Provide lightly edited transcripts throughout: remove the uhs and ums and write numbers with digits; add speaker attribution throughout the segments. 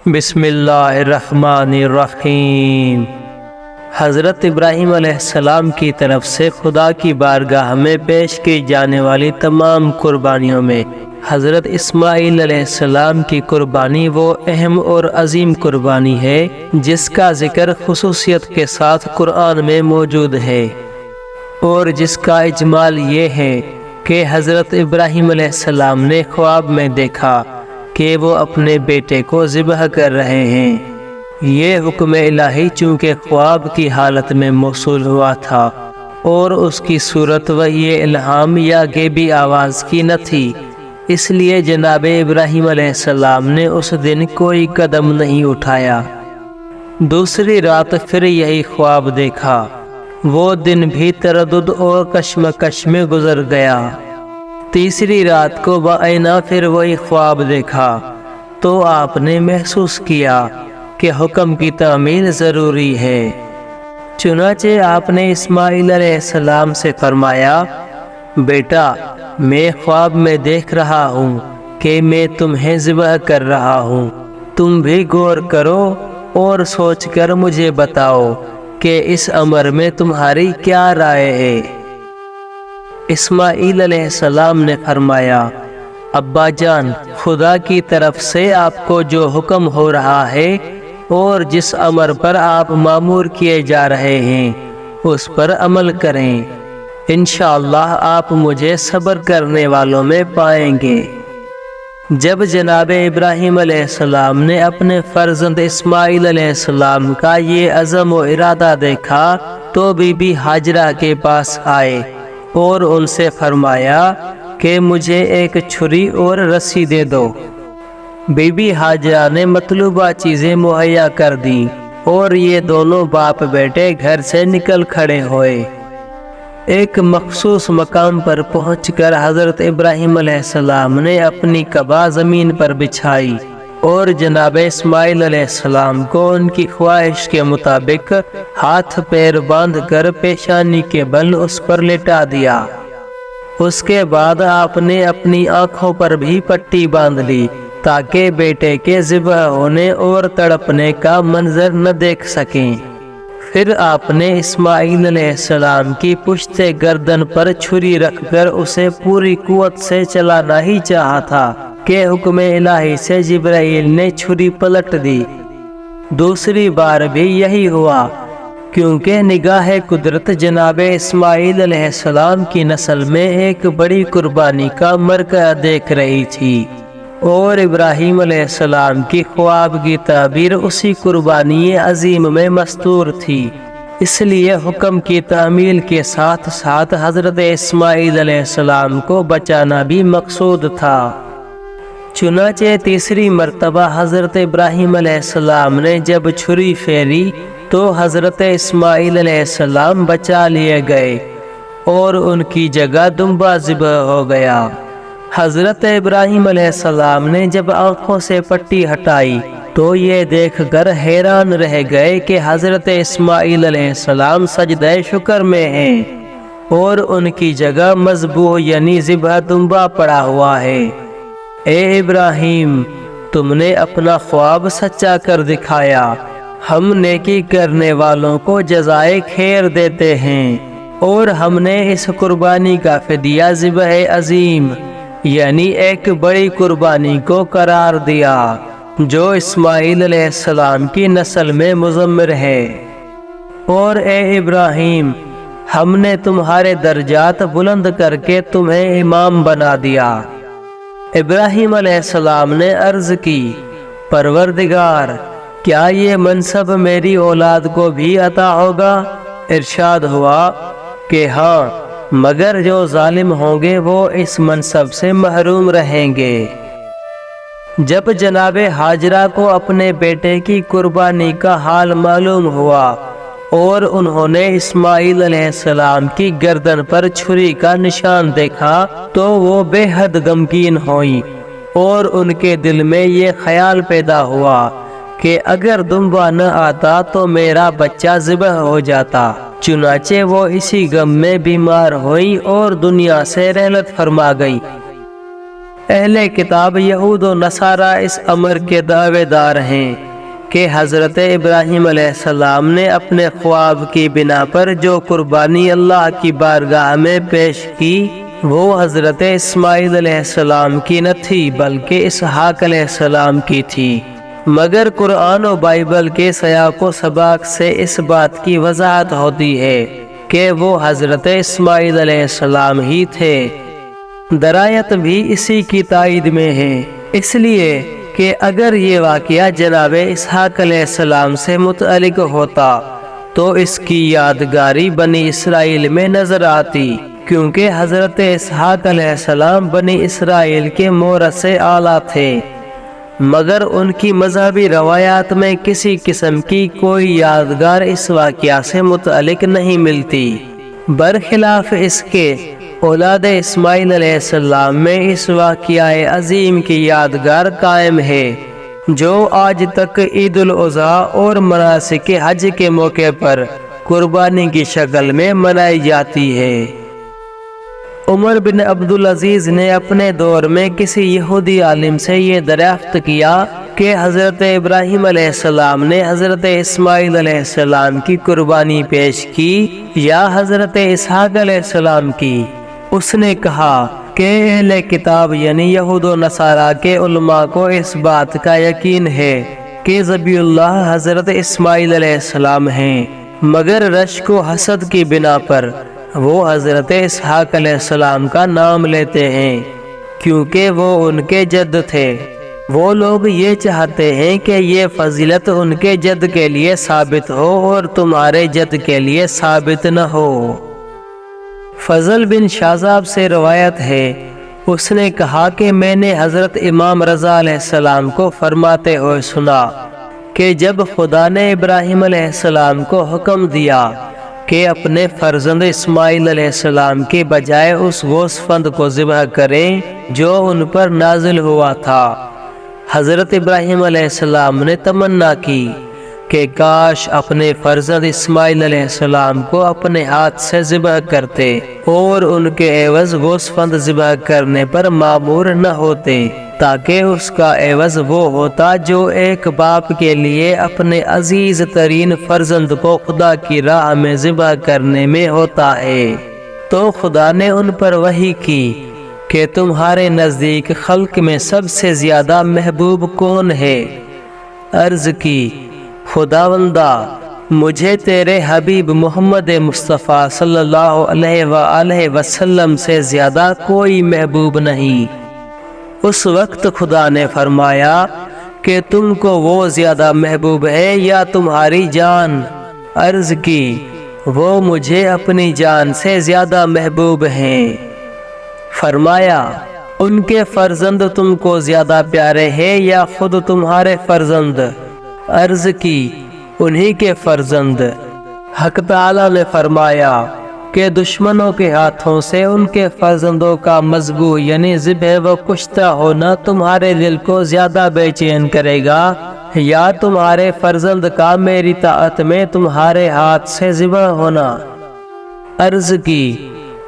Speaker 1: بسم اللہ الرحمن الرحیم۔ حضرت ابراہیم علیہ السلام کی طرف سے خدا کی بارگاہ میں پیش کی جانے والی تمام قربانیوں میں حضرت اسماعیل علیہ السلام کی قربانی وہ اہم اور عظیم قربانی ہے جس کا ذکر خصوصیت کے ساتھ قرآن میں موجود ہے، اور جس کا اجمال یہ ہے کہ حضرت ابراہیم علیہ السلام نے خواب میں دیکھا کہ وہ اپنے بیٹے کو ذبح کر رہے ہیں۔ یہ حکم الہی چونکہ خواب کی حالت میں موصول ہوا تھا اور اس کی صورت وحی الہام یا غیبی آواز کی نہ تھی، اس لیے جناب ابراہیم علیہ السلام نے اس دن کوئی قدم نہیں اٹھایا۔ دوسری رات پھر یہی خواب دیکھا۔ وہ دن بھی تردد اور کشمکش میں گزر گیا۔ تیسری رات کو بعینہ پھر وہی خواب دیکھا تو آپ نے محسوس کیا کہ حکم کی تعمیل ضروری ہے۔ چنانچہ آپ نے اسماعیل علیہ السلام سے فرمایا، بیٹا، میں خواب میں دیکھ رہا ہوں کہ میں تمہیں ذبح کر رہا ہوں، تم بھی غور کرو اور سوچ کر مجھے بتاؤ کہ اس امر میں تمہاری کیا رائے ہے۔ اسماعیل علیہ السلام نے فرمایا، ابا جان، خدا کی طرف سے آپ کو جو حکم ہو رہا ہے اور جس امر پر آپ مامور کیے جا رہے ہیں اس پر عمل کریں، انشاءاللہ آپ مجھے صبر کرنے والوں میں پائیں گے۔ جب جناب ابراہیم علیہ السلام نے اپنے فرزند اسماعیل علیہ السلام کا یہ عزم و ارادہ دیکھا تو بی بی ہاجرہ کے پاس آئے اور ان سے فرمایا کہ مجھے ایک چھری اور رسی دے دو۔ بی بی ہاجرہ نے مطلوبہ چیزیں مہیا کر دیں اور یہ دونوں باپ بیٹے گھر سے نکل کھڑے ہوئے۔ ایک مخصوص مقام پر پہنچ کر حضرت ابراہیم علیہ السلام نے اپنی قبا زمین پر بچھائی اور جناب اسماعیل علیہ السلام کو ان کی خواہش کے مطابق ہاتھ پیر باندھ کر پیشانی کے بل اس پر لٹا دیا۔ اس کے بعد آپ نے اپنی آنکھوں پر بھی پٹی باندھ لی تاکہ بیٹے کے ذبح ہونے اور تڑپنے کا منظر نہ دیکھ سکیں۔ پھر آپ نے اسماعیل علیہ السلام کی پشت گردن پر چھری رکھ کر اسے پوری قوت سے چلانا ہی چاہا تھا کہ حکم الہی سے جبرائیل نے چھری پلٹ دی۔ دوسری بار بھی یہی ہوا کیونکہ نگاہ قدرت جناب اسماعیل علیہ السلام کی نسل میں ایک بڑی قربانی کا مرکہ دیکھ رہی تھی، اور ابراہیم علیہ السلام کی خواب کی تعبیر اسی قربانی عظیم میں مستور تھی، اس لیے حکم کی تعمیل کے ساتھ ساتھ حضرت اسماعیل علیہ السلام کو بچانا بھی مقصود تھا۔ چنانچہ تیسری مرتبہ حضرت ابراہیم علیہ السلام نے جب چھری پھیری تو حضرت اسماعیل علیہ السلام بچا لیے گئے اور ان کی جگہ دمبا ذبح ہو گیا۔ حضرت ابراہیم علیہ السلام نے جب آنکھوں سے پٹی ہٹائی تو یہ دیکھ کر حیران رہ گئے کہ حضرت اسماعیل علیہ السلام سجدہ شکر میں ہیں اور ان کی جگہ مذبوح یعنی ذبح دمبا پڑا ہوا ہے۔ اے ابراہیم، تم نے اپنا خواب سچا کر دکھایا، ہم نیکی کرنے والوں کو جزائے خیر دیتے ہیں، اور ہم نے اس قربانی کا فدیہ ذبح عظیم یعنی ایک بڑی قربانی کو قرار دیا جو اسماعیل علیہ السلام کی نسل میں مضمر ہے۔ اور اے ابراہیم، ہم نے تمہارے درجات بلند کر کے تمہیں امام بنا دیا۔ ابراہیم علیہ السلام نے عرض کی، پروردگار، کیا یہ منصب میری اولاد کو بھی عطا ہوگا؟ ارشاد ہوا کہ ہاں، مگر جو ظالم ہوں گے وہ اس منصب سے محروم رہیں گے۔ جب جناب ہاجرہ کو اپنے بیٹے کی قربانی کا حال معلوم ہوا اور انہوں نے اسماعیل علیہ السلام کی گردن پر چھری کا نشان دیکھا تو وہ بے حد غمگین ہوئیں اور ان کے دل میں یہ خیال پیدا ہوا کہ اگر دمبا نہ آتا تو میرا بچہ ذبح ہو جاتا۔ چنانچہ وہ اسی غم میں بیمار ہوئی اور دنیا سے رحلت فرما گئی۔ اہل کتاب یہود و نصارہ اس امر کے دعوے دار ہیں کہ حضرت ابراہیم علیہ السلام نے اپنے خواب کی بنا پر جو قربانی اللہ کی بارگاہ میں پیش کی وہ حضرت اسماعیل علیہ السلام کی نہ تھی بلکہ اسحاق علیہ السلام کی تھی، مگر قرآن و بائبل کے سیاق و سباق سے اس بات کی وضاحت ہوتی ہے کہ وہ حضرت اسماعیل علیہ السلام ہی تھے۔ درایت بھی اسی کی تائید میں ہے، اس لیے کہ اگر یہ واقعہ جناب اسحاق علیہ السلام سے متعلق ہوتا تو اس کی یادگاری بنی اسرائیل میں نظر آتی، کیونکہ حضرت اسحاق علیہ السلام بنی اسرائیل کے مورث اعلیٰ تھے، مگر ان کی مذہبی روایات میں کسی قسم کی کوئی یادگار اس واقعہ سے متعلق نہیں ملتی۔ برخلاف اس کے اولاد اسماعیل علیہ السلام میں اس واقعہ عظیم کی یادگار قائم ہے، جو آج تک عید الاضحیٰ اور مناسک حج کے موقع پر قربانی کی شکل میں منائی جاتی ہے۔ عمر بن عبدالعزیز نے اپنے دور میں کسی یہودی عالم سے یہ دریافت کیا کہ حضرت ابراہیم علیہ السلام نے حضرت اسماعیل علیہ السلام کی قربانی پیش کی یا حضرت اسحاق علیہ السلام کی؟ اس نے کہا کہ اہل کتاب یعنی یہود و نصارہ کے علماء کو اس بات کا یقین ہے کہ ذبیح اللہ حضرت اسماعیل علیہ السلام ہیں، مگر رشک و حسد کی بنا پر وہ حضرت اسحاق علیہ السلام کا نام لیتے ہیں، کیونکہ وہ ان کے جد تھے۔ وہ لوگ یہ چاہتے ہیں کہ یہ فضیلت ان کے جد کے لیے ثابت ہو اور تمہارے جد کے لیے ثابت نہ ہو۔ فضل بن شاذاب سے روایت ہے، اس نے کہا کہ میں نے حضرت امام رضا علیہ السلام کو فرماتے ہوئے سنا کہ جب خدا نے ابراہیم علیہ السلام کو حکم دیا کہ اپنے فرزند اسماعیل علیہ السلام کے بجائے اس گوسفند کو ذبح کریں جو ان پر نازل ہوا تھا، حضرت ابراہیم علیہ السلام نے تمنا کی کہ کاش اپنے فرزند اسماعیل علیہ السلام کو اپنے ہاتھ سے ذبح کرتے اور ان کے عوض گوسفند ذبح کرنے پر مامور نہ ہوتے، تاکہ اس کا عوض وہ ہوتا جو ایک باپ کے لیے اپنے عزیز ترین فرزند کو خدا کی راہ میں ذبح کرنے میں ہوتا ہے۔ تو خدا نے ان پر وحی کی کہ تمہارے نزدیک خلق میں سب سے زیادہ محبوب کون ہے؟ عرض کی، خداوندہ مجھے تیرے حبیب محمد مصطفیٰ صلی اللہ علیہ وآلہ وسلم سے زیادہ کوئی محبوب نہیں۔ اس وقت خدا نے فرمایا کہ تم کو وہ زیادہ محبوب ہے یا تمہاری جان؟ عرض کی، وہ مجھے اپنی جان سے زیادہ محبوب ہیں۔ فرمایا، ان کے فرزند تم کو زیادہ پیارے ہیں یا خود تمہارے فرزند؟ عرض کی، انہی کے فرزند۔ حق تعالی نے فرمایا کہ دشمنوں کے ہاتھوں سے ان کے فرزندوں کا مذبوح یعنی ذبح و کشتہ ہونا تمہارے دل کو زیادہ بے چین کرے گا یا تمہارے فرزند کا میری طاعت میں تمہارے ہاتھ سے ذبح ہونا؟ عرض کی،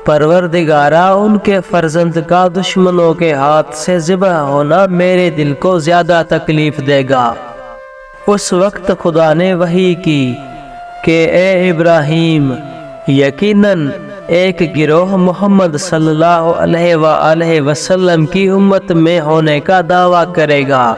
Speaker 1: پروردگارا ان کے فرزند کا دشمنوں کے ہاتھ سے ذبح ہونا میرے دل کو زیادہ تکلیف دے گا۔ اس وقت خدا نے وحی کی کہ اے ابراہیم، یقیناً ایک گروہ محمد صلی اللہ علیہ وآلہ وسلم کی امت میں ہونے کا دعویٰ کرے گا،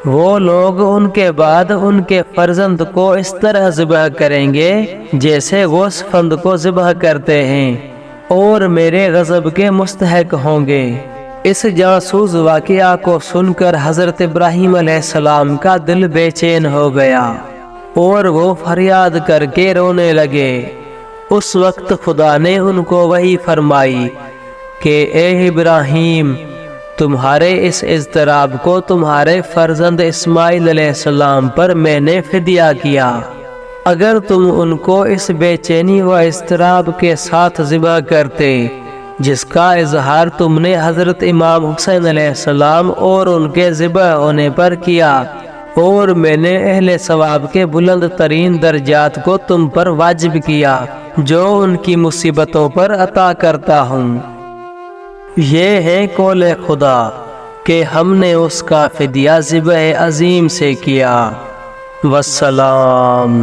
Speaker 1: وہ لوگ ان کے بعد ان کے فرزند کو اس طرح ذبح کریں گے جیسے گوسفند کو ذبح کرتے ہیں اور میرے غضب کے مستحق ہوں گے۔ اس جاسوس واقعہ کو سن کر حضرت ابراہیم علیہ السلام کا دل بے چین ہو گیا اور وہ فریاد کر کے رونے لگے۔ اس وقت خدا نے ان کو وحی فرمائی کہ اے ابراہیم، تمہارے اس اضطراب کو تمہارے فرزند اسماعیل علیہ السلام پر میں نے فدیہ کیا۔ اگر تم ان کو اس بے چینی و اضطراب کے ساتھ ذبح کرتے جس کا اظہار تم نے حضرت امام حسین علیہ السلام اور ان کے ذبح ہونے پر کیا، اور میں نے اہل ثواب کے بلند ترین درجات کو تم پر واجب کیا جو ان کی مصیبتوں پر عطا کرتا ہوں۔ یہ ہے قول خدا کہ ہم نے اس کا فدیہ ذبح عظیم سے کیا۔ والسلام۔